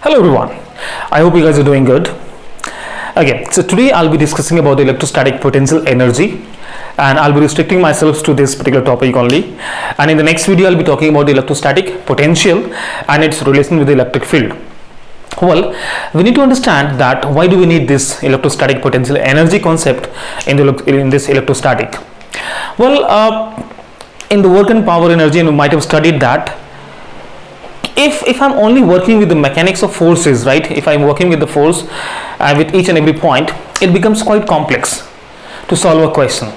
Hello everyone, I hope you guys are doing good. Okay, so today I'll be discussing about the electrostatic potential energy, and I'll be restricting myself to this particular topic only. And in the next video I'll be talking about the electrostatic potential and its relation with the electric field. Well, we need to understand that why do we need this electrostatic potential energy concept in this electrostatic. Well, in the work and power energy, and you might have studied that if I'm only working with the mechanics of forces, right, if I'm working with the force with each and every point, it becomes quite complex to solve a question.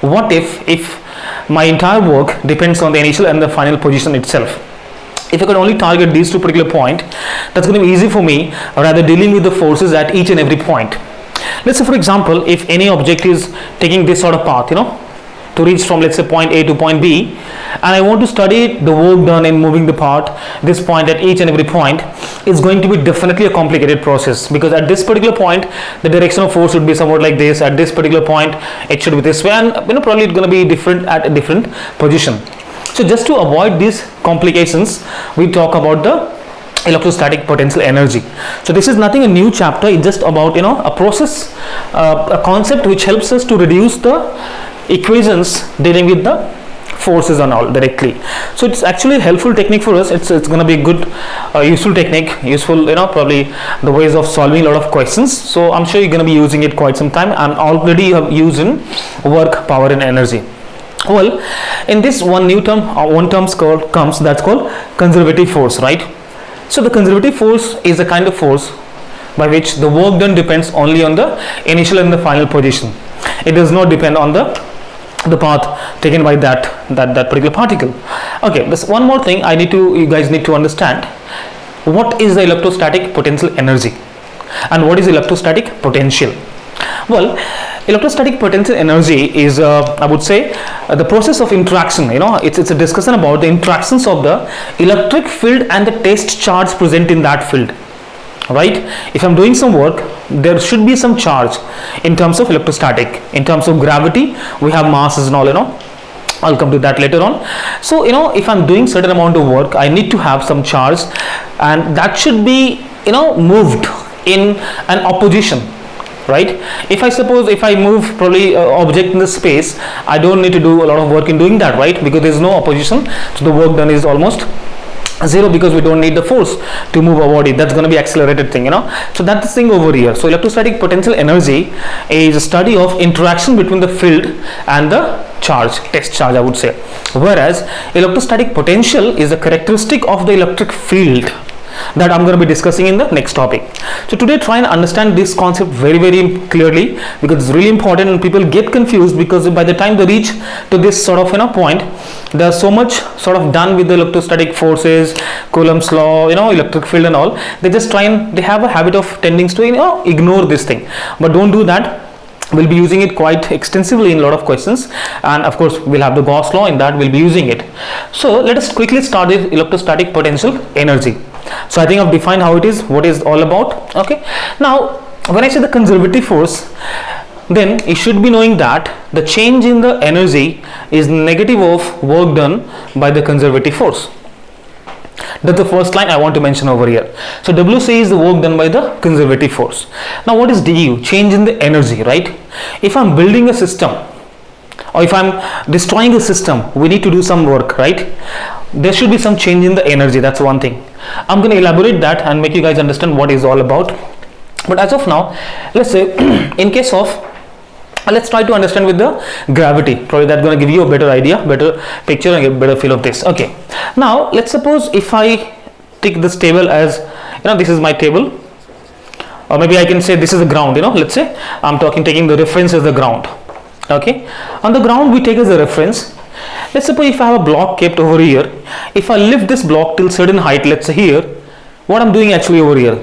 What if my entire work depends on the initial and the final position itself? If I could only target these two particular points, that's going to be easy for me rather dealing with the forces at each and every point. Let's say, for example, if any object is taking this sort of path, to reach from, let's say, point A to point B, and I want to study the work done in moving the part, this point at each and every point, it's going to be definitely a complicated process, because at this particular point the direction of force would be somewhat like this, at this particular point it should be this way, and probably it's going to be different at a different position. So just to avoid these complications, we talk about the electrostatic potential energy. So this is nothing a new chapter, it's just about a process, a concept which helps us to reduce the equations dealing with the forces and all directly. So it's actually a helpful technique for us. It's going to be a good useful technique, useful probably the ways of solving a lot of questions. So I'm sure you're going to be using it quite some time, and already have used in work, power and energy. Well, in this one new term, comes that's called conservative force, right? So the conservative force is a kind of force by which the work done depends only on the initial and the final position. It does not depend on the path taken by that particular particle. Okay, this one more thing you guys need to understand. What is the electrostatic potential energy and what is electrostatic potential? Well, electrostatic potential energy is I would say the process of interaction. It's a discussion about the interactions of the electric field and the test charge present in that field, right? If I'm doing some work, there should be some charge in terms of electrostatic. In terms of gravity, we have masses and all, I'll come to that later on. So if I'm doing certain amount of work, I need to have some charge, and that should be moved in an opposition, right? If I move probably object in the space, I don't need to do a lot of work in doing that, right? Because there's no opposition, so the work done is almost zero, because we don't need the force to move our body. That's going to be accelerated thing, so that's the thing over here. So electrostatic potential energy is a study of interaction between the field and the charge, test charge, I would say. Whereas electrostatic potential is a characteristic of the electric field that I'm going to be discussing in the next topic. So today try and understand this concept very, very clearly, because it's really important and people get confused, because by the time they reach to this sort of point, there's so much sort of done with the electrostatic forces, Coulomb's law, electric field and all. They have a habit of tending to ignore this thing, but don't do that. We'll be using it quite extensively in a lot of questions, and of course we'll have the Gauss law, in that we'll be using it. So let us quickly start with electrostatic potential energy. So I think I've defined how it is, what is all about. Okay, now when I say the conservative force, then you should be knowing that the change in the energy is negative of work done by the conservative force. That's the first line I want to mention over here. So WC is the work done by the conservative force. Now what is DU? Change in the energy, right? If I'm building a system, or if I'm destroying a system, we need to do some work, right? There should be some change in the energy. That's one thing. I'm going to elaborate that and make you guys understand what is all about. But as of now, let's say in case of, let's try to understand with the gravity. Probably that's going to give you a better idea, better picture, and get better feel of this. Okay, now let's suppose if I take this table as this is my table, or maybe I can say this is the ground. Let's say I'm taking the reference as the ground. Okay, on the ground we take as a reference. Let's suppose if I have a block kept over here, if I lift this block till certain height, let's say here, what I'm doing actually over here,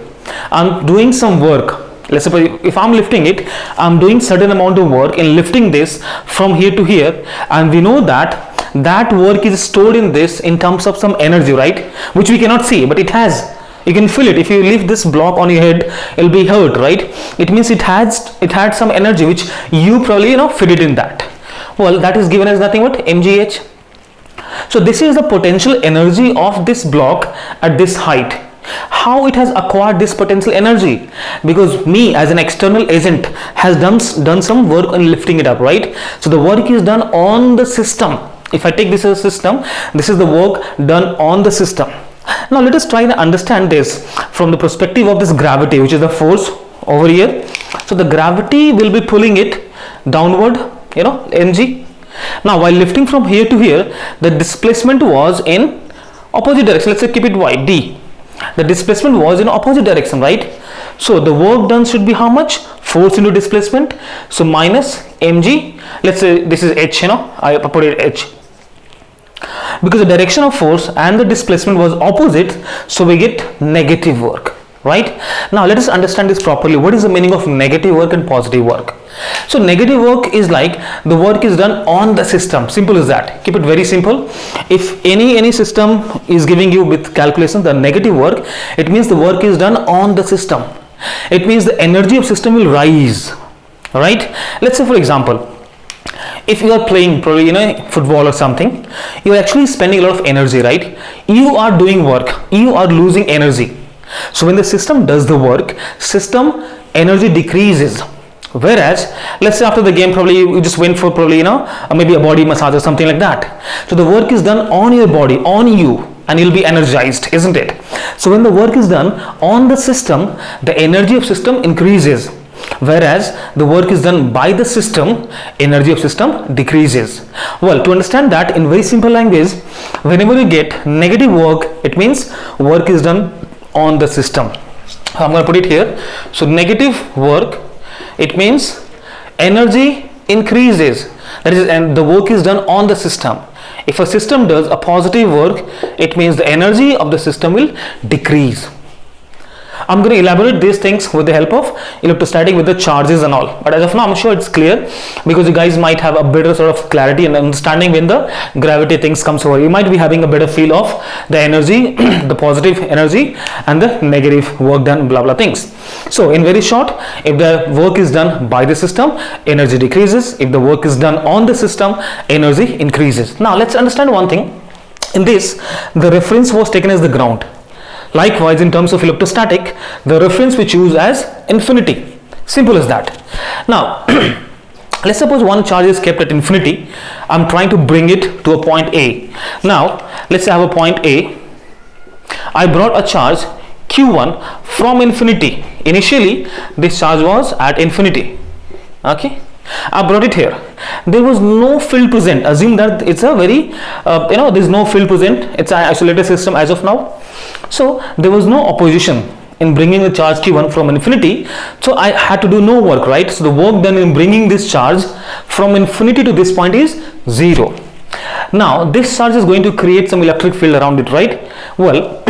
I'm doing some work. Let's suppose if I'm lifting it, I'm doing certain amount of work in lifting this from here to here, and we know that work is stored in this in terms of some energy, right, which we cannot see, but it has. You can feel it. If you lift this block on your head, it'll be hurt, right? It means it had some energy which you probably fit it in that. Well, that is given as nothing but mgh. So this is the potential energy of this block at this height. how it has acquired this potential energy, because me as an external agent has done some work on lifting it up, right? So the work is done on the system. If I take this as a system, this is the work done on the system. Now let us try to understand this from the perspective of this gravity, which is the force over here. So the gravity will be pulling it downward, mg. Now while lifting from here to here, the displacement was in opposite direction. Let's say keep it y, d. The displacement was in opposite direction, right? So the work done should be how much? Force into displacement. So minus mg. Let's say this is h, I put it h. Because the direction of force and the displacement was opposite, so we get negative work, right? Now let us understand this properly. What is the meaning of negative work and positive work? So negative work is like the work is done on the system. Simple as that. Keep it very simple. If any system is giving you with calculation the negative work, it means the work is done on the system. It means the energy of system will rise, right? Let's say for example, if you are playing probably football or something, you are actually spending a lot of energy, right? You are doing work, you are losing energy. So when the system does the work, system energy decreases. Whereas let's say after the game probably you just went for probably maybe a body massage or something like that. So the work is done on your body, on you, and you'll be energized, isn't it? So when the work is done on the system, the energy of system increases. Whereas the work is done by the system, energy of system decreases. Well, to understand that in very simple language, whenever you get negative work, it means work is done on the system. I'm going to put it here. So negative work, it means energy increases. That is, and the work is done on the system. If a system does a positive work, it means the energy of the system will decrease. I'm going to elaborate these things with the help of electrostatic with the charges and all, but as of now I'm sure it's clear, because you guys might have a better sort of clarity and understanding when the gravity things comes over. You might be having a better feel of the energy, the positive energy and the negative work done, blah blah things. So in very short, if the work is done by the system, energy decreases. If the work is done on the system, energy increases. Now let's understand one thing. In this, the reference was taken as the ground. Likewise, in terms of electrostatic, the reference we choose as infinity. Simple as that. Now, let's suppose one charge is kept at infinity. I'm trying to bring it to a point A. Now, let's say I have a point A. I brought a charge Q1 from infinity. Initially, this charge was at infinity. Okay. I brought it here. There was no field present. Assume that it's a very, there's no field present. It's an isolated system as of now. So there was no opposition in bringing the charge Q1 from infinity. So I had to do no work, right? So the work done in bringing this charge from infinity to this point is 0. Now this charge is going to create some electric field around it, right? Well,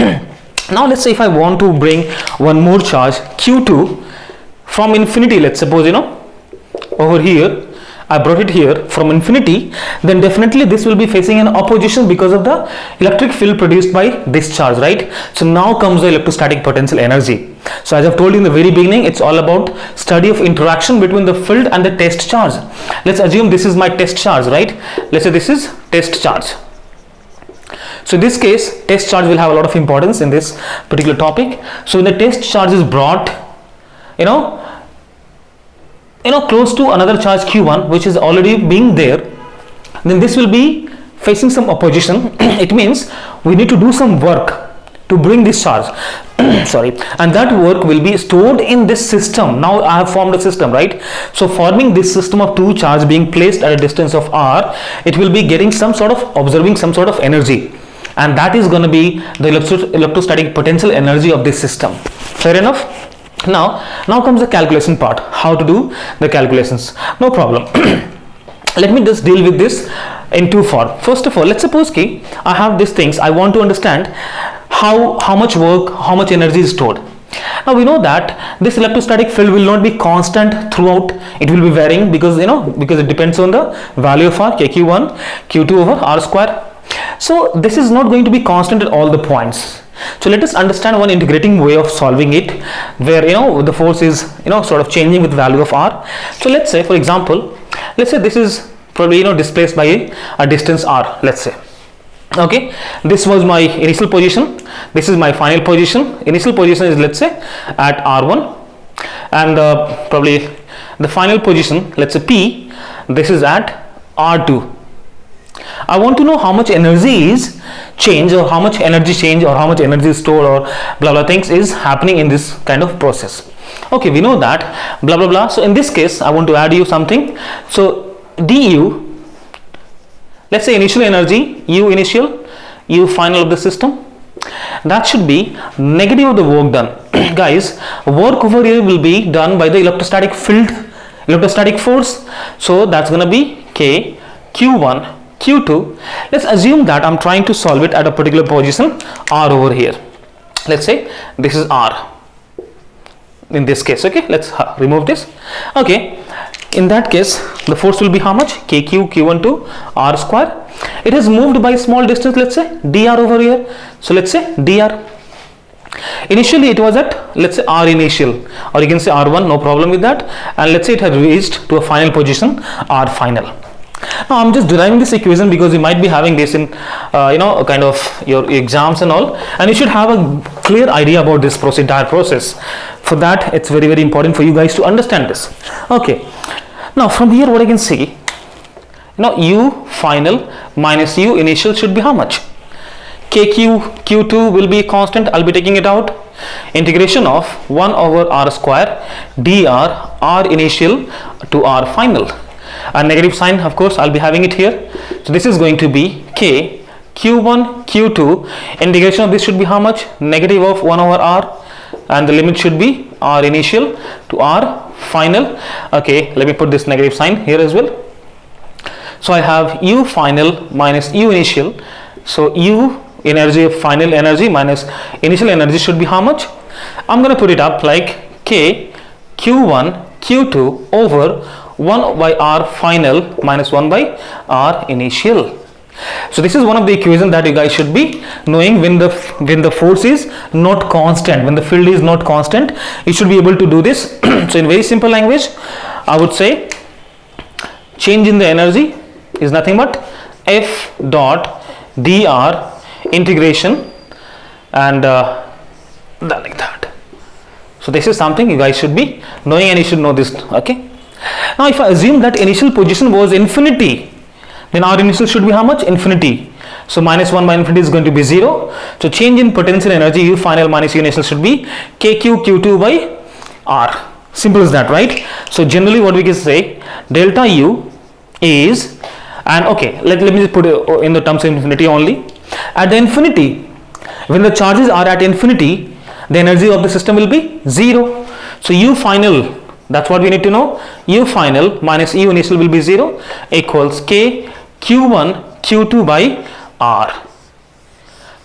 now let's say if I want to bring one more charge Q2 from infinity, let's suppose, over here, I brought it here from infinity, then definitely this will be facing an opposition because of the electric field produced by this charge, right? So now comes the electrostatic potential energy. So as I've told you in the very beginning, it's all about study of interaction between the field and the test charge. Let's assume this is my test charge, right? Let's say this is test charge. So in this case, test charge will have a lot of importance in this particular topic. So when the test charge is brought, close to another charge Q1, which is already being there, then this will be facing some opposition. It means we need to do some work to bring this charge sorry, and that work will be stored in this system. Now I have formed a system, right? So forming this system of two charges being placed at a distance of r, it will be getting some sort of observing some sort of energy, and that is going to be the electrostatic potential energy of this system. Fair enough? Now comes the calculation part. How to do the calculations? No problem. Let me just deal with this in two forms. First of all, let's suppose I have these things. I want to understand how much work, how much energy is stored. Now we know that this electrostatic field will not be constant throughout. It will be varying because it depends on the value of r, kq1, q2 over r square. So this is not going to be constant at all the points. So let us understand one integrating way of solving it, where the force is sort of changing with the value of r. So let's say, for example, let's say this is probably displaced by a distance r, let's say. Okay, this was my initial position, this is my final position. Initial position is, let's say, at R1, and probably the final position, let's say P, this is at R2. I want to know how much energy is change, or how much energy change, or how much energy stored, or blah blah things is happening in this kind of process. Okay, we know that blah blah blah. So in this case I want to add you something. So du, let's say initial energy, U initial, U final of the system, that should be negative of the work done. Guys, work over here will be done by the electrostatic field, electrostatic force. So that's gonna be K Q1 Q2. Let's assume that I'm trying to solve it at a particular position R over here. Let's say this is R in this case. Okay, let's remove this. Okay, in that case the force will be how much? KQ Q1 to R square. It has moved by a small distance, let's say dr over here. So let's say dr. Initially it was at, let's say, R initial, or you can say R1, no problem with that, and let's say it has reached to a final position R final. Now I'm just deriving this equation because you might be having this in kind of your exams and all, and you should have a clear idea about this entire process. For that it's very important for you guys to understand this. Okay, now from here what I can see, U final minus U initial should be how much? KQ Q2 will be constant, I'll be taking it out. Integration of 1 over R square dr R initial to R final. A negative sign, of course, I'll be having it here. So this is going to be K Q1 Q2. Integration of this should be how much? Negative of 1 over R, and the limit should be R initial to R final. Okay, let me put this negative sign here as well. So I have U final minus U initial. So U energy of final energy minus initial energy should be how much? I'm going to put it up like K Q1 Q2 over 1 by R final minus 1 by R initial. So this is one of the equations that you guys should be knowing. When the force is not constant, when the field is not constant, you should be able to do this. So in very simple language, I would say change in the energy is nothing but F dot dr integration, and like that. So this is something you guys should be knowing, and you should know this. Okay, now if I assume that initial position was infinity, then R initial should be how much? Infinity. So minus 1 by infinity is going to be 0. So change in potential energy, U final minus U initial, should be KQ Q2 by R. Simple as that, right? So generally what we can say, delta U is, and okay, let me just put it in the terms of infinity only. At the infinity, when the charges are at infinity, the energy of the system will be 0. So U final, that's what we need to know. U final minus U initial will be 0 equals K Q1 Q2 by R.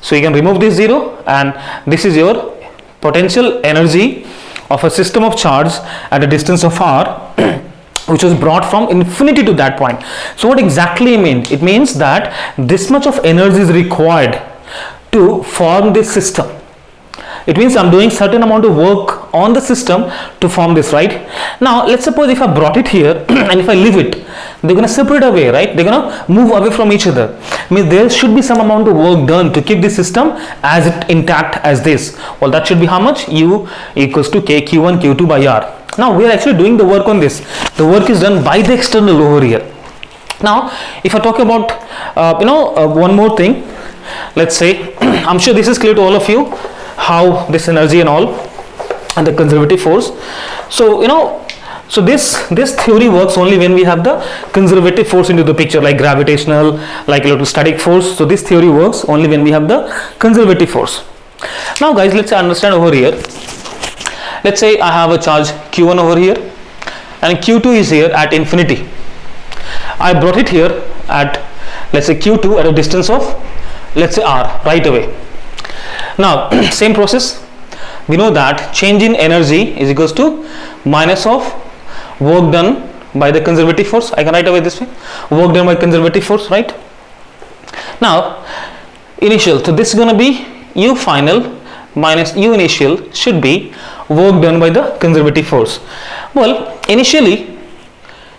So you can remove this 0, and this is your potential energy of a system of charge at a distance of R, which was brought from infinity to that point. So what exactly it means? It means that this much of energy is required to form this system. It means I'm doing certain amount of work on the system to form this, right? Now let's suppose if I brought it here and if I leave it, they're going to separate away, right? They're going to move away from each other. Means there should be some amount of work done to keep the system as intact as this. Well, that should be how much? U equals to K Q1 Q2 by R. Now we are actually doing the work on this. The work is done by the external over here. Now if I talk about one more thing, let's say I'm sure this is clear to all of you, how this energy and all, and the conservative force. So so this theory works only when we have the conservative force into the picture, like gravitational, like electrostatic force. So this theory works only when we have the conservative force. Now guys, let's understand over here. Let's say I have a charge Q1 over here, and Q2 is here at infinity. I brought it here at, let's say, Q2 at a distance of, let's say, R right away. Now same process, we know that change in energy is equals to minus of work done by the conservative force. I can write away this way, work done by conservative force, right? Now initial, so this is going to be U final minus U initial should be work done by the conservative force. Well, initially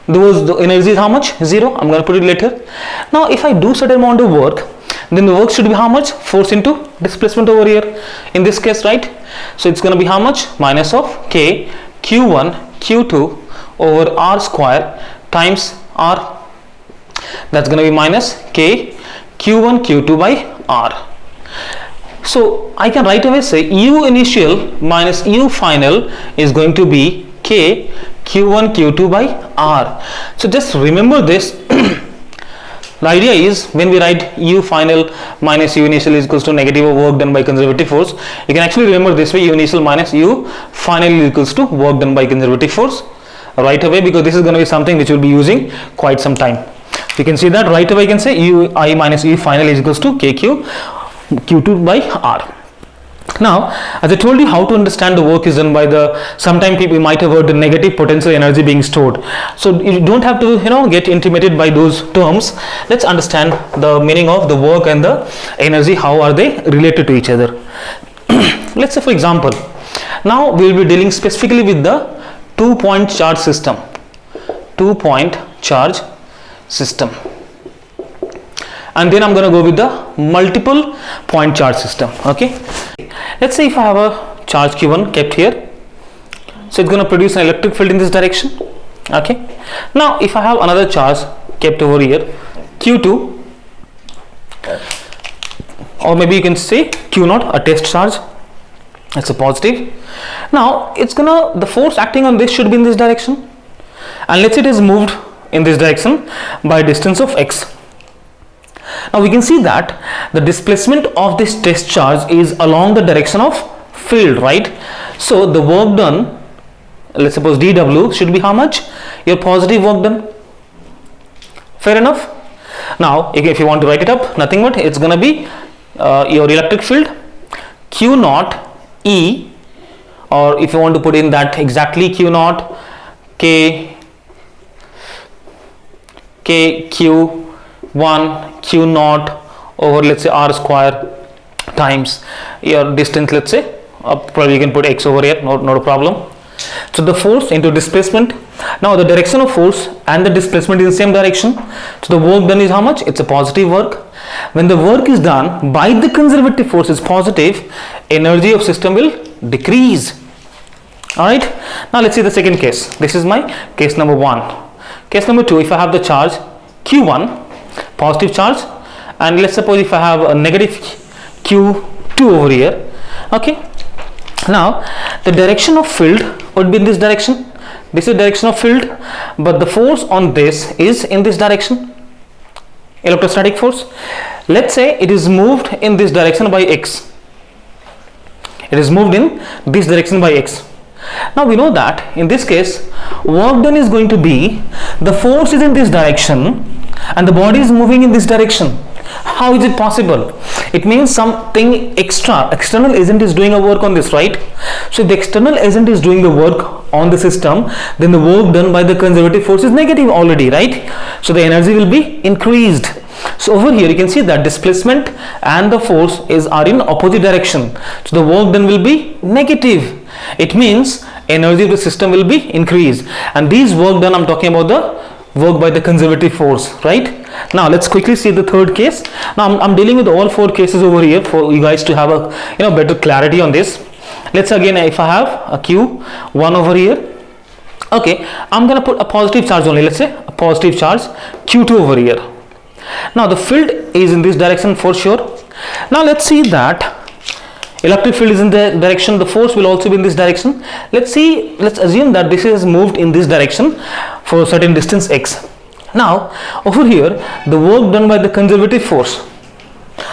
the energy is how much? 0. I'm going to put it later. Now if I do certain amount of work, then the work should be how much? Force into displacement over here in this case, right? So it's going to be how much? Minus of K Q1 Q2 over R square times R. That's going to be minus K Q1 Q2 by R. So I can right away say U initial minus U final is going to be K Q1 Q2 by R. So just remember this. The idea is when we write U final minus U initial is equals to negative of work done by conservative force, you can actually remember this way: U initial minus U final is equals to work done by conservative force right away, because this is going to be something which we'll be using quite some time. You can see that right away. You can say U I minus U final is equals to KQ Q2 by R. Now, as I told you, how to understand the work is done by the, sometime people might have heard the negative potential energy being stored. So you don't have to get intimidated by those terms. Let's understand the meaning of the work and the energy. How are they related to each other? Let's say, for example, now we will be dealing specifically with the 2-point charge system. 2-point charge system. And then I'm going to go with the multiple point charge system. Okay, let's say if I have a charge Q1 kept here, so it's going to produce an electric field in this direction. Okay, now if I have another charge kept over here, Q2, or maybe you can say Q0, a test charge, it's a positive. Now it's gonna, the force acting on this should be in this direction, and let's say it is moved in this direction by a distance of x. Now we can see that the displacement of this test charge is along the direction of field, right? So the work done, let's suppose dW, should be how much? Your positive work done. Fair enough. Now if you want to write it up, nothing but it's gonna be your electric field Q0 E, or if you want to put in that exactly Q0 Q1 Q0 over, let's say, R square times your distance, let's say, probably you can put x over here, not a problem. So the force into displacement. Now the direction of force and the displacement is in the same direction, so the work done is how much? It's a positive work. When the work is done by the conservative force is positive, energy of system will decrease. Alright, now let's see the second case. This is my case number 1. Case number 2, if I have the charge Q1, positive charge, and let's suppose if I have a negative Q2 over here. Okay, now the direction of field would be in this direction. This is direction of field, but the force on this is in this direction, electrostatic force. Let's say it is moved in this direction by x. It is moved in this direction by x. Now we know that in this case work done is going to be, the force is in this direction and the body is moving in this direction. How is it possible? It means something external agent is doing a work on this, right? So if the external agent is doing the work on the system, then the work done by the conservative force is negative already, right? So the energy will be increased. So over here you can see that displacement and the force are in opposite direction, so the work done will be negative. It means energy of the system will be increased, and these work done, I'm talking about the work by the conservative force, right? Now let's quickly see the third case. Now I'm dealing with all 4 cases over here for you guys to have a better clarity on this. Let's again, if I have a Q1 over here, okay, I'm gonna put a positive charge only. Let's say a positive charge Q2 over here. Now the field is in this direction for sure. Now let's see that electric field is in the direction, the force will also be in this direction. Let's assume that this is moved in this direction for a certain distance x. Now over here the work done by the conservative force,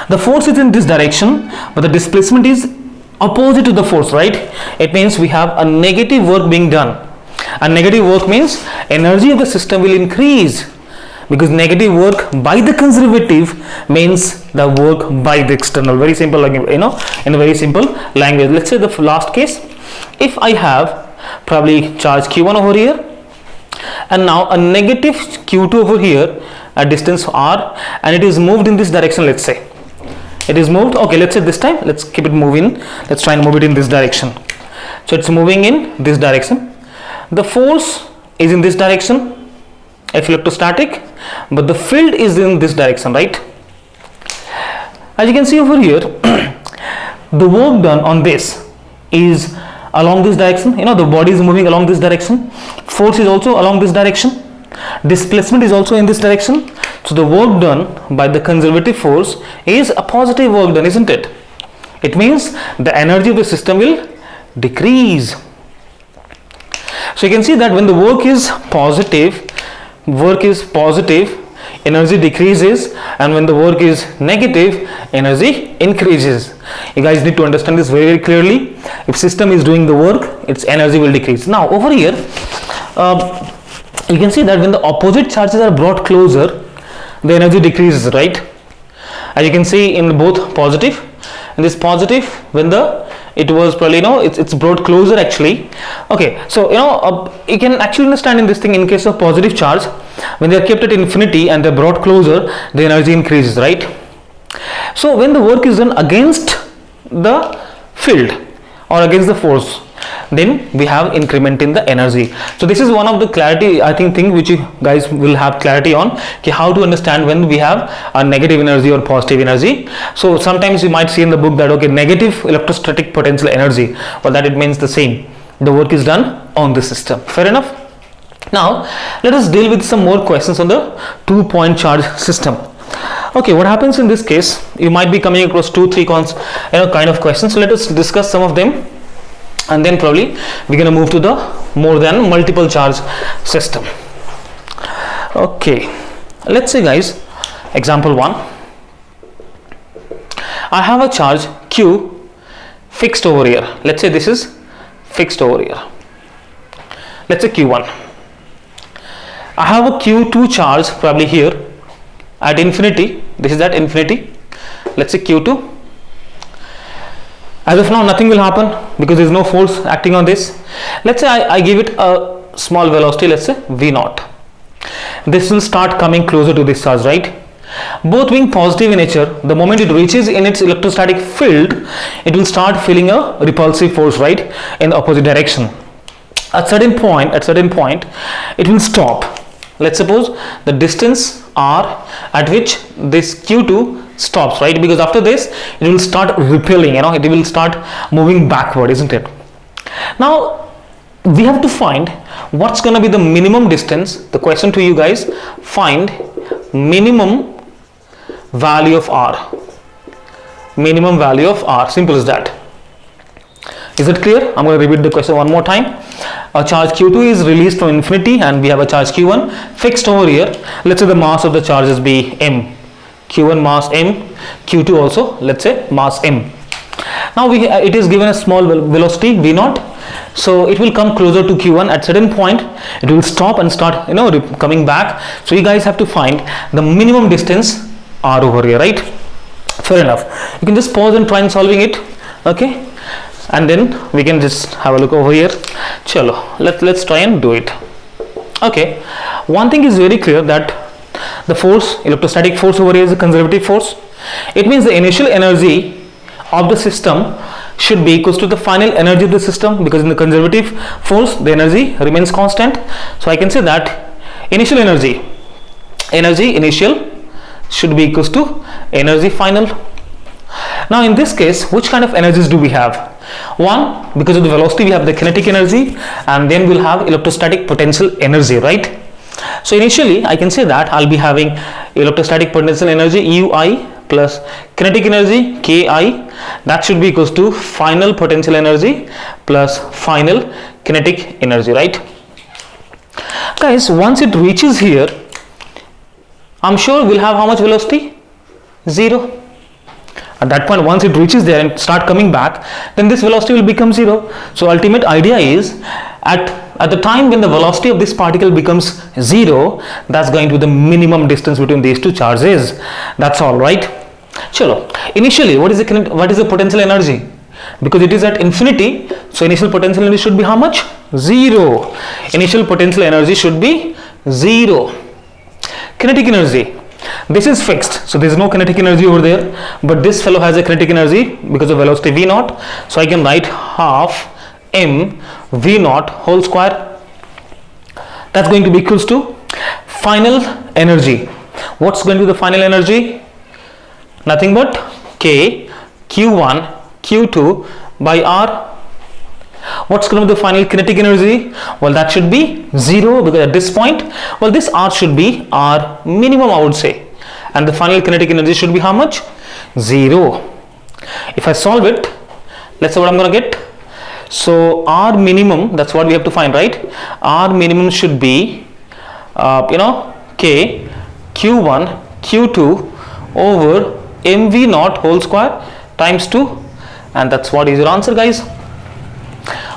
the force is in this direction but the displacement is opposite to the force, right? It means we have a negative work being done, and negative work means energy of the system will increase, because negative work by the conservative means the work by the external. Very simple, in a very simple language. Let's say the last case, if I have probably charge Q1 over here and now a negative Q2 over here at distance R, and it is moved in this direction. Let's say it is moved, okay, let's say this time let's keep it moving, let's try and move it in this direction. So it's moving in this direction, the force is in this direction, F electrostatic, but the field is in this direction, right? As you can see over here, the work done on this is along this direction. The body is moving along this direction. Force is also along this direction. Displacement is also in this direction. So the work done by the conservative force is a positive work done, isn't it? It means the energy of the system will decrease. So you can see that when the work is positive, energy decreases, and when the work is negative, energy increases. You guys need to understand this very, very clearly. If system is doing the work, its energy will decrease. Now over here, you can see that when the opposite charges are brought closer, the energy decreases, right? As you can see in both positive, and this positive, when it was probably it's brought closer actually. Okay, so you can actually understand in this thing, in case of positive charge, when they are kept at infinity and they are brought closer, the energy increases, right? So when the work is done against the field or against the force, then we have increment in the energy. So this is one of the clarity, I think, thing which you guys will have clarity on, how to understand when we have a negative energy or positive energy. So sometimes you might see in the book that negative electrostatic potential energy, or that it means the same, the work is done on the system. Fair enough. Now let us deal with some more questions on the 2-point charge system. Okay, what happens in this case? You might be coming across 2-3 kind of questions. So let us discuss some of them, and then probably we're going to move to the more than multiple charge system. Okay, let's say guys, example 1, I have a charge Q fixed over here. Let's say this is fixed over here. Let's say Q1. I have a Q2 charge probably here at infinity. This is at infinity. Let's say Q2. As of now, nothing will happen because there is no force acting on this. Let's say I give it a small velocity, let's say V0. This will start coming closer to this charge, right? Both being positive in nature, the moment it reaches in its electrostatic field, it will start feeling a repulsive force, right, in the opposite direction. At certain point, it will stop. Let's suppose the distance r at which this Q2 stops, right? Because after this it will start repelling, it will start moving backward, isn't it? Now we have to find what's going to be the minimum distance. The question to you guys, find minimum value of r. Minimum value of r, simple as that. Is it clear? I'm going to repeat the question one more time. A charge Q2 is released from infinity and we have a charge Q1 fixed over here. Let's say the mass of the charges be m. Q1 mass m, Q2 also, let's say, mass m. Now it is given a small velocity V0, so it will come closer to Q1. At certain point it will stop and start coming back. So you guys have to find the minimum distance r over here, right? Fair enough. You can just pause and try and solving it, okay, and then we can just have a look over here. Chalo, let's try and do it. Okay, one thing is very clear, that the force, electrostatic force over here, is a conservative force. It means the initial energy of the system should be equal to the final energy of the system, because in the conservative force the energy remains constant. So I can say that initial energy initial should be equal to energy final. Now in this case, which kind of energies do we have? One, because of the velocity we have the kinetic energy, and then we'll have electrostatic potential energy, right? So initially I can say that I'll be having electrostatic potential energy Ui plus kinetic energy Ki, that should be equals to final potential energy plus final kinetic energy, right? Guys, once it reaches here, I'm sure we'll have how much velocity? 0. At that point, once it reaches there and start coming back, then this velocity will become 0. So ultimate idea is, at the time when the velocity of this particle becomes 0, that's going to be the minimum distance between these two charges. That's all, right? Chalo. Initially, what is the potential energy? Because it is at infinity, so initial potential energy should be how much? 0. Initial potential energy should be 0. Kinetic energy, this is fixed, so there is no kinetic energy over there, but this fellow has a kinetic energy because of velocity V0. So I can write half m V0 whole square. That's going to be equals to final energy. What's going to be the final energy? Nothing but K Q1 Q2 by R. What's going to be the final kinetic energy? Well, that should be 0, because at this point, well, this R should be R minimum, I would say, and the final kinetic energy should be how much? 0. If I solve it, let's see what I'm going to get. So R minimum, that's what we have to find, right? R minimum should be K Q1 Q2 over mv naught whole square times 2, and that's what is your answer, guys.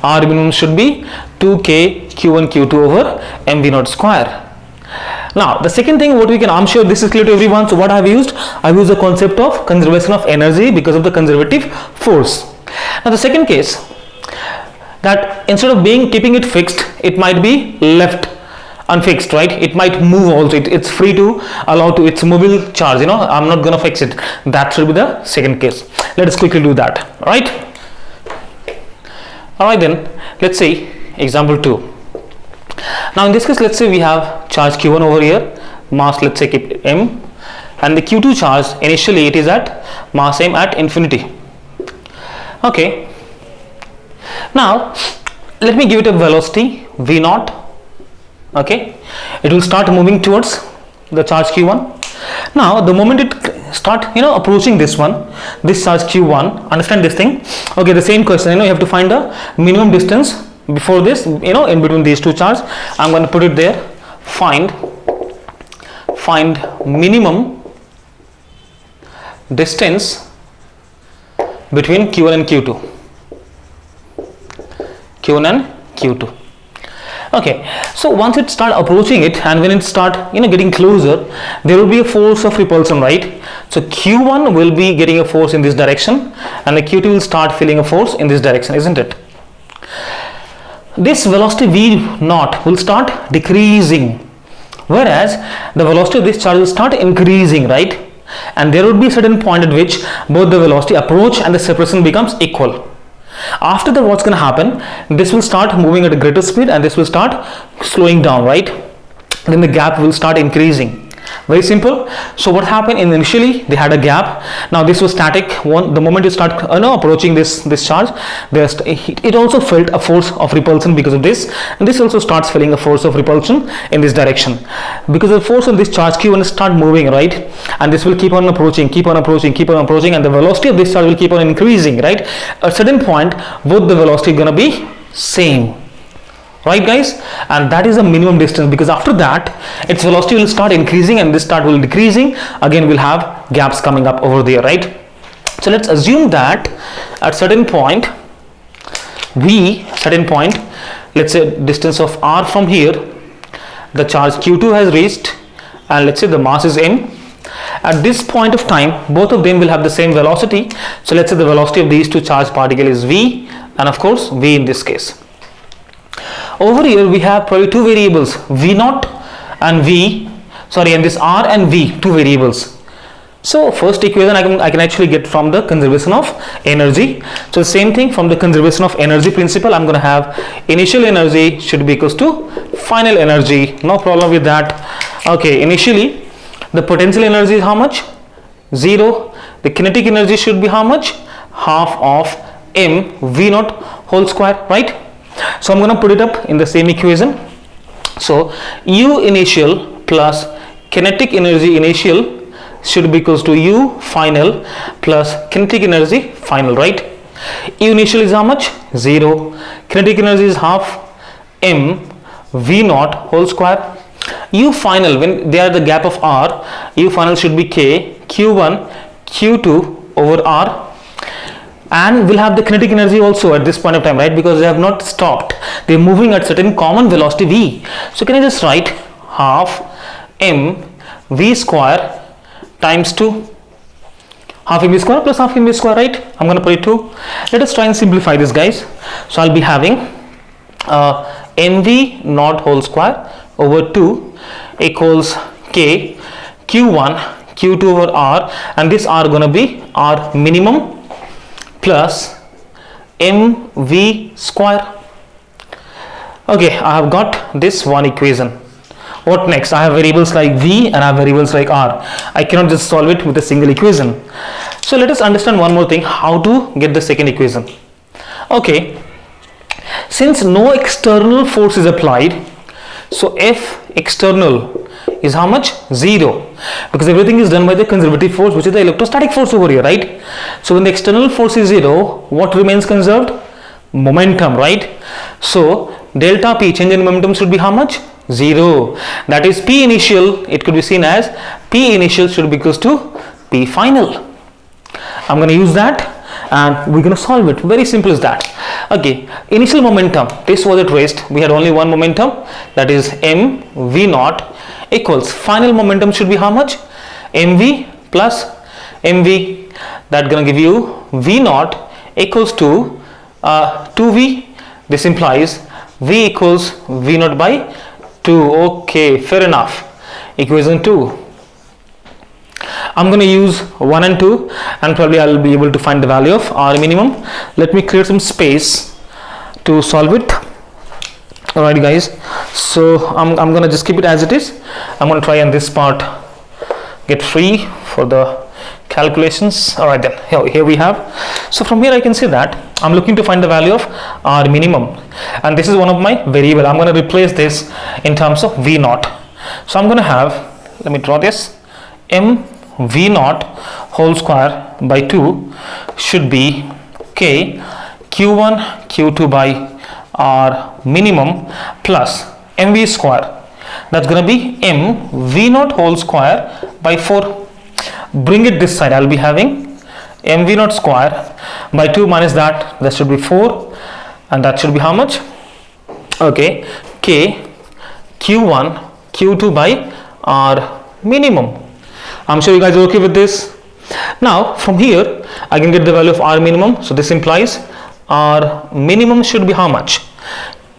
R minimum should be 2k q1 q2 over mv naught square. Now the second thing, what we can, I'm sure this is clear to everyone. So what I've used the concept of conservation of energy because of the conservative force. Now the second case, that instead of keeping it fixed, it might be left unfixed, right? It might move also. It's free to allow to its mobile charge. I'm not gonna fix it. That should be the second case. Let us quickly do that. All right then, let's see example 2. Now in this case, let's say we have charge q1 over here, mass, let's say keep m, and the q2 charge initially it is at mass m at infinity. Okay, now let me give it a velocity v naught. Okay, it will start moving towards the charge q1. Now the moment it start approaching this charge q1, understand this thing. Okay, the same question, you have to find the minimum distance before this, in between these two charges. I'm going to put it there. Find minimum distance between q1 and q2. q1 and q2. Okay, so once it start approaching it, and when it start getting closer, there will be a force of repulsion, right? So q1 will be getting a force in this direction, and the q2 will start feeling a force in this direction, isn't it? This velocity v naught will start decreasing, whereas the velocity of this charge will start increasing, right? And there would be a certain point at which both the velocity approach and the separation becomes equal. After that, what's going to happen? This will start moving at a greater speed, and this will start slowing down, right? Then the gap will start increasing. Very simple. So what happened initially, they had a gap. Now this was static. The moment you start approaching this charge, it also felt a force of repulsion because of this, and this also starts feeling a force of repulsion in this direction because the force of this charge q1 start moving, right? And this will keep on approaching, and the velocity of this charge will keep on increasing, right? At a certain point, both the velocity gonna be same. Right, guys? And that is the minimum distance, because after that its velocity will start increasing and this start will decreasing. Again, we'll have gaps coming up over there, right? So let's assume that at certain point, let's say distance of r from here, the charge q2 has reached, and let's say the mass is m. At this point of time, both of them will have the same velocity. So let's say the velocity of these two charged particles is v, and of course v in this case. Over here we have probably two variables, v naught and and this r and v, two variables. So first equation I can actually get from the conservation of energy. So the same thing, from the conservation of energy principle, I'm going to have initial energy should be equals to final energy. No problem with that. Okay, initially the potential energy is how much? 0. The kinetic energy should be how much? Half of m v naught whole square, right? So I'm going to put it up in the same equation. So U initial plus kinetic energy initial should be equals to U final plus kinetic energy final, right? U initial is how much? 0. Kinetic energy is half m v naught whole square. U final, when they are the gap of r, U final should be k q1 q2 over r. And we'll have the kinetic energy also at this point of time, right? Because they have not stopped, they're moving at certain common velocity v. So can I just write half m v square times 2, half m v square plus half m v square, right? I'm going to put it 2. Let us try and simplify this, guys. So I'll be having mv naught whole square over 2 equals k q1 q2 over r, and this r going to be r minimum plus mv square. Okay, I have got this one equation. What next? I have variables like v and I have variables like r. I cannot just solve it with a single equation. So let us understand one more thing, how to get the second equation. Okay, since no external force is applied, so F external is how much? 0, because everything is done by the conservative force, which is the electrostatic force over here, right? So when the external force is 0, what remains conserved? Momentum, right? So delta P, change in momentum, should be how much? 0. That is P initial, it could be seen as P initial should be equals to P final. I'm going to use that and we're going to solve it. Very simple as that. Okay, initial momentum, this was at rest, we had only one momentum, that is mv naught, equals final momentum should be how much? mv plus mv, that gonna give you v naught equals to 2v. This implies v equals v naught by 2. Okay, fair enough. Equation 2. I'm going to use 1 and 2 and probably I'll be able to find the value of R minimum. Let me create some space to solve it. Alright guys, so I'm going to just keep it as it is. I'm going to try on this part get free for the calculations. Alright then, here we have. So from here I can see that I'm looking to find the value of R minimum, and this is one of my variable. I'm going to replace this in terms of V naught. So I'm going to have, let me draw this, m V naught whole square by 2 should be K Q1 Q2 by R minimum plus mv square, that's going to be m V naught whole square by 4. Bring it this side, I'll be having mv naught square by 2 minus that should be 4, and that should be how much? Okay, K Q1 Q2 by R minimum. I'm sure you guys are okay with this. Now from here I can get the value of R minimum, so this implies R minimum should be how much?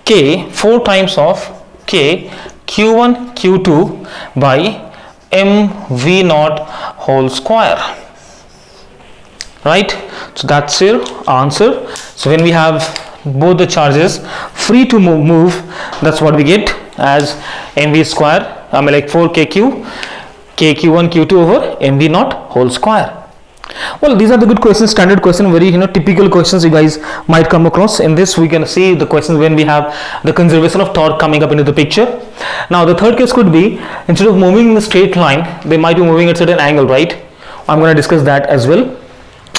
K 4 times of K Q1 Q2 by m V naught whole square, right? So that's your answer. So when we have both the charges free to move, that's what we get as mv square, I mean like 4kq kq1 q2 over mv naught whole square. Well, these are the good questions, standard question, very typical questions you guys might come across. In this we can see the questions when we have the conservation of torque coming up into the picture. Now the third case could be, instead of moving in a straight line, they might be moving at a certain angle, right? I'm going to discuss that as well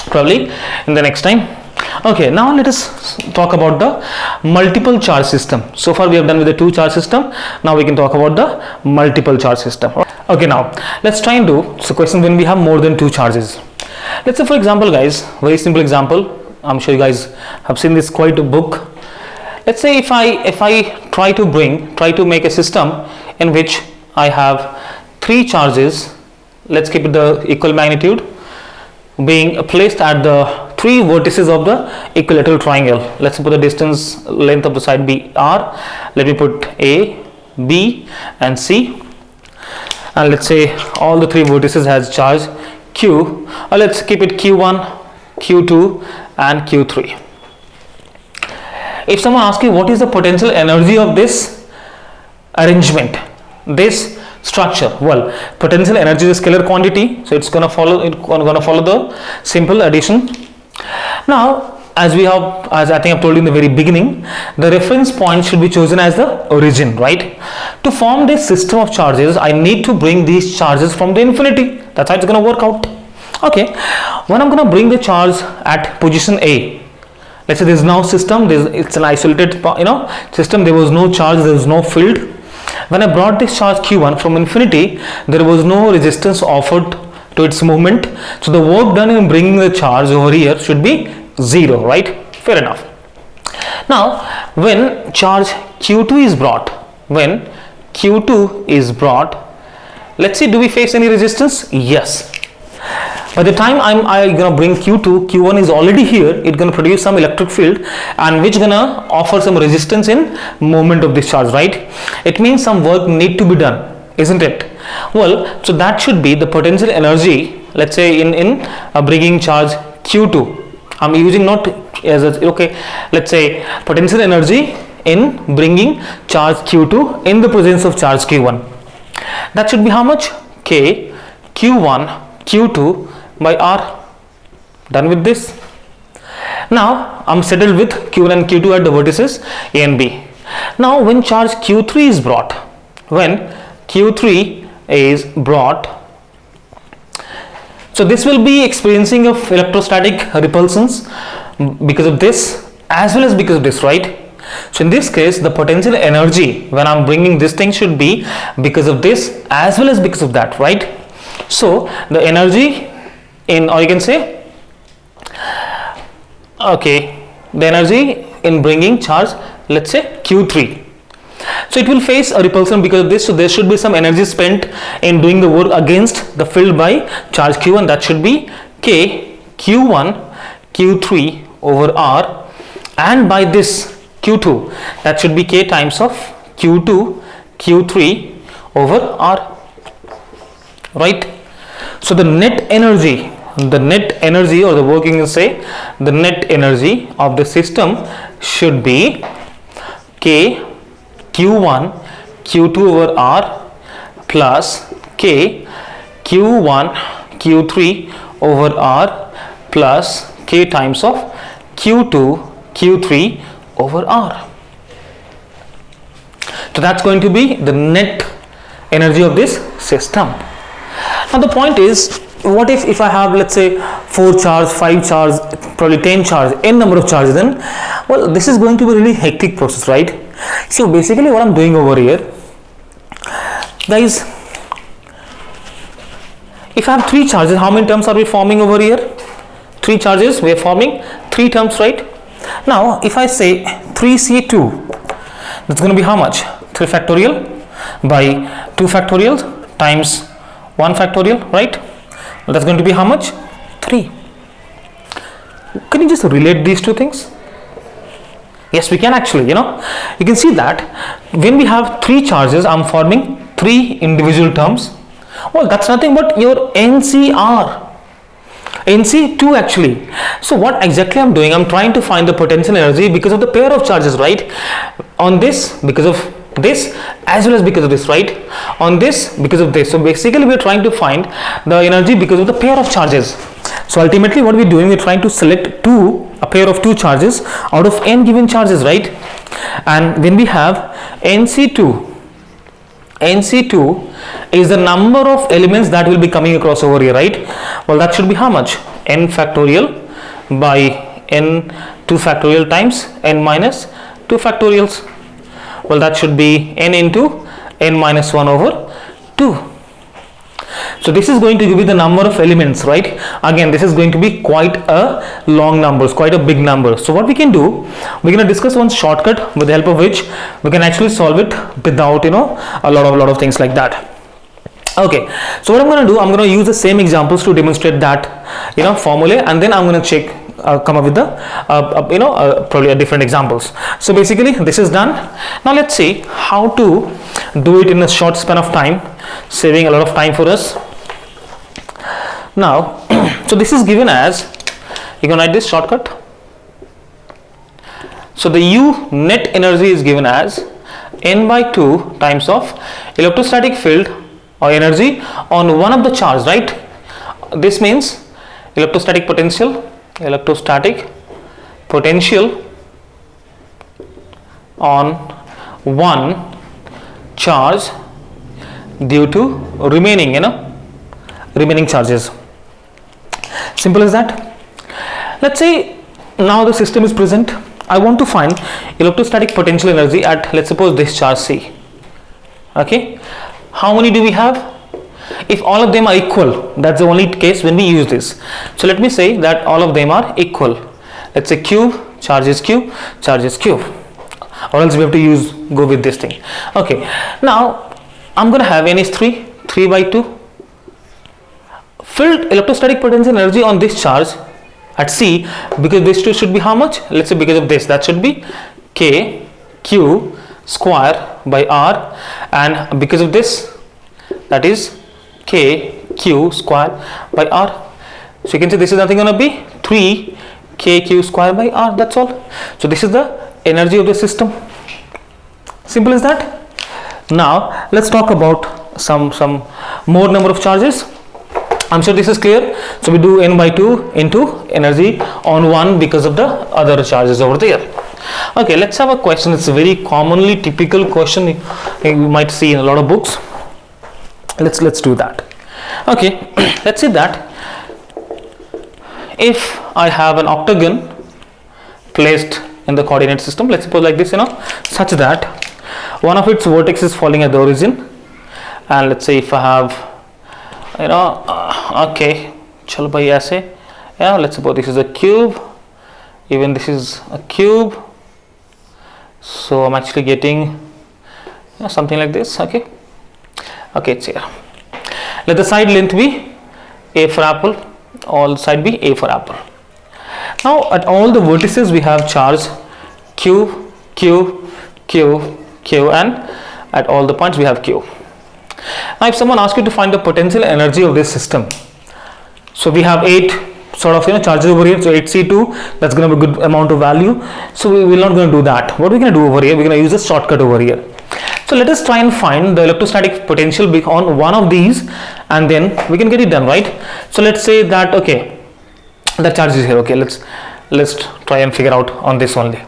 probably in the next time. Okay, now let us talk about the multiple charge system. So far we have done with the two charge system, now we can talk about the multiple charge system. Okay, now let's try and do so question when we have more than two charges. Let's say for example guys, very simple example, I'm sure you guys have seen this quite a book. Let's say if I try to make a system in which I have three charges, let's keep it the equal magnitude, being placed at the three vertices of the equilateral triangle. Let's put the distance length of the side be R. Let me put A, B and C, and let's say all the three vertices has charge Q, or let's keep it Q1, Q2 and Q3. If someone asks you what is the potential energy of this arrangement, this structure, well, potential energy is a scalar quantity, so it's going to follow the simple addition. Now as I think I've told you in the very beginning, the reference point should be chosen as the origin, right? To form this system of charges, I need to bring these charges from the infinity. That's how it's going to work out. Okay, when I'm going to bring the charge at position A, let's say there is no system, it's an isolated system, there was no charge, there was no field. When I brought this charge Q1 from infinity, there was no resistance offered to its movement, so the work done in bringing the charge over here should be 0, right? Fair enough. Now when charge Q2 is brought, let's see, do we face any resistance? Yes. By the time I'm gonna bring Q2, Q1 is already here, it's gonna produce some electric field and which gonna offer some resistance in movement of this charge, right? It means some work need to be done, isn't it? Well, so that should be the potential energy, let's say in bringing charge Q2. I'm using not as a, okay, let's say potential energy in bringing charge Q2 in the presence of charge Q1. That should be how much? K Q1 Q2 by R. Done with this. Now I'm settled with Q1 and Q2 at the vertices A and B. Now when charge Q3 is brought, so this will be experiencing of electrostatic repulsions because of this as well as because of this, right? So in this case, the potential energy when I'm bringing this thing should be because of this as well as because of that, right? So the energy in, or you can say, okay, the energy in bringing charge, let's say Q3. So it will face a repulsion because of this. So there should be some energy spent in doing the work against the field by charge Q1. That should be K Q1 Q3 over R, and by this Q2, that should be K times of Q2 Q3 over R, right? So the net energy or the working is, say, the net energy of the system should be K Q1 Q2 over R plus K Q1 Q3 over R plus K times of Q2 Q3 over R. So that's going to be the net energy of this system. Now the point is, what if I have, let's say, 4 charge, 5 charge, probably 10 charge, n number of charges, then well, this is going to be a really hectic process, right? So basically what I'm doing over here, guys, if I have 3 charges, how many terms are we forming over here? 3 charges, we are forming 3 terms, right? Now if I say 3C2, that's going to be how much? 3 factorial by 2 factorial times 1 factorial, right? Well, that's going to be how much? 3. Can you just relate these two things? Yes, we can actually, you can see that when we have 3 charges, I'm forming 3 individual terms. Well, that's nothing but your NCR. NC2 actually. So what exactly I'm doing, I'm trying to find the potential energy because of the pair of charges, right? On this, because of this, as well as because of this, right? On this, because of this. So basically we're trying to find the energy because of the pair of charges. So ultimately what we're doing, we're trying to select a pair of 2 charges out of n given charges, right? And when we have NC2 is the number of elements that will be coming across over here, right? Well, that should be how much? N factorial by n 2 factorial times n minus 2 factorials. Well, that should be n into n minus 1 over 2. So this is going to give you the number of elements, right? Again, this is going to be quite a long number, quite a big number. So what we can do, we're going to discuss one shortcut with the help of which we can actually solve it without, a lot of things like that. Okay, so what I'm going to do, I'm going to use the same examples to demonstrate that, formulae, and then I'm going to come up with the, probably different examples. So basically this is done. Now let's see how to do it in a short span of time, saving a lot of time for us. Now, so this is given as, you can write this shortcut. So the U net energy is given as n by 2 times of electrostatic field or energy on one of the charge, right? This means electrostatic potential on one charge due to remaining charges. Simple as that. Let's say now the system is present. I want to find electrostatic potential energy at, let's suppose, this charge C. Okay, how many do we have? If all of them are equal, that's the only case when we use this. So let me say that all of them are equal. Let's say Q, charge is Q, charge is Q, or else we have to go with this thing. Okay, now I'm going to have N is 3 by 2. Filled electrostatic potential energy on this charge at C, because this two should be how much? Let's say because of this, that should be K Q square by R, and because of this, that is K Q square by R. So you can say this is nothing going to be 3 K Q square by R, that's all. So this is the energy of the system. Simple as that. Now let's talk about some more number of charges. I'm sure this is clear. So we do n by 2 into energy on 1 because of the other charges over there. Okay, let's have a question. It's a very commonly typical question you might see in a lot of books. Let's do that. Okay, let's say that if I have an octagon placed in the coordinate system, let's suppose like this, such that one of its vertex is falling at the origin, and let's say if I have, okay, chalo bhai aise, let's suppose this is a cube, even this is a cube, so I'm actually getting something like this. Okay, it's here. Let the side length be a for apple, all side be a for apple. Now at all the vertices we have charge q, q, q, q, and at all the points we have q. Now if someone asks you to find the potential energy of this system, so we have 8 sort of charges over here, so 8c2, that's going to be a good amount of value, so we will not going to do that. What we're going to do over here, we're going to use a shortcut over here. So let us try and find the electrostatic potential on one of these, and then we can get it done, right? So let's say that, okay, the charge is here. Okay, let's try and figure out on this only.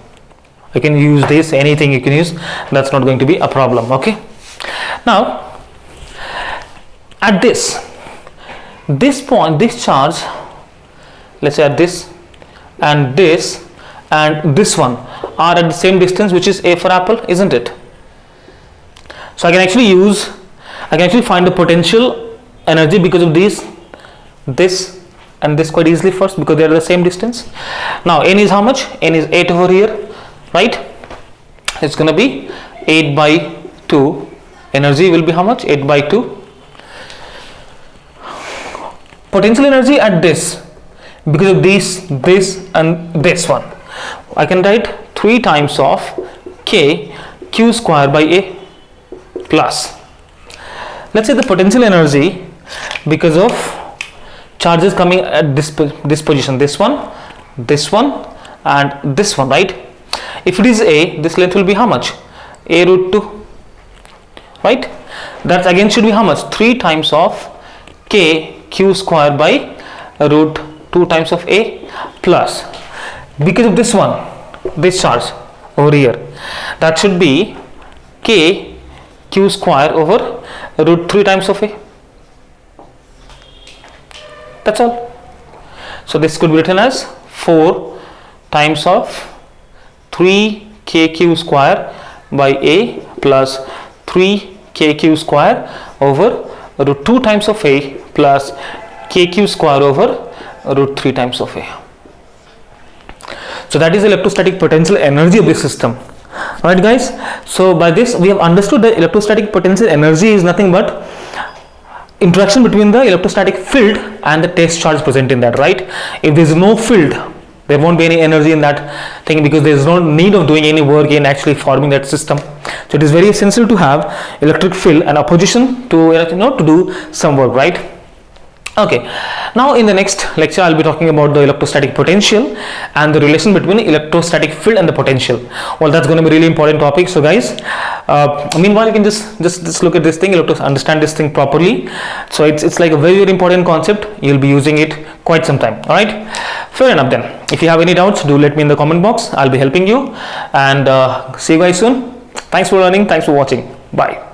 You can use this, anything you can use, that's not going to be a problem. Okay, now at this point, this charge, let's say at this and this and this one are at the same distance, which is a for apple, isn't it? So I can actually find the potential energy because of this and this quite easily first, because they are the same distance. Now n is how much? N is 8 over here, right? It's going to be 8 by 2. Energy will be how much? 8 by 2. Potential energy at this, because of this and this one, I can write 3 times of k q square by a plus. Let's say the potential energy because of charges coming at this position, this one, and this one, right? If it is a, this length will be how much? A root 2, right? That again should be how much? 3 times of k q square by root 2 times of a plus, because of this one, this charge over here, that should be k q square over root 3 times of a. That's all. So this could be written as 4 times of 3 kq square by a plus 3 kq square over root 2 times of a plus kq square over root 3 times of a. So that is the electrostatic potential energy of this system. Alright guys, so by this we have understood that electrostatic potential energy is nothing but interaction between the electrostatic field and the test charge present in that, right? If there is no field, there won't be any energy in that thing, because there is no need of doing any work in actually forming that system. So it is very essential to have electric field and opposition to to do some work, right? Okay, now in the next lecture I'll be talking about the electrostatic potential and the relation between electrostatic field and the potential. Well, that's going to be really important topic. So guys, meanwhile you can just look at this thing, you'll have to understand this thing properly. So it's like a very, very important concept. You'll be using it quite some time. All right, fair enough then. If you have any doubts, do let me in the comment box. I'll be helping you, and see you guys soon. Thanks for learning, thanks for watching. Bye.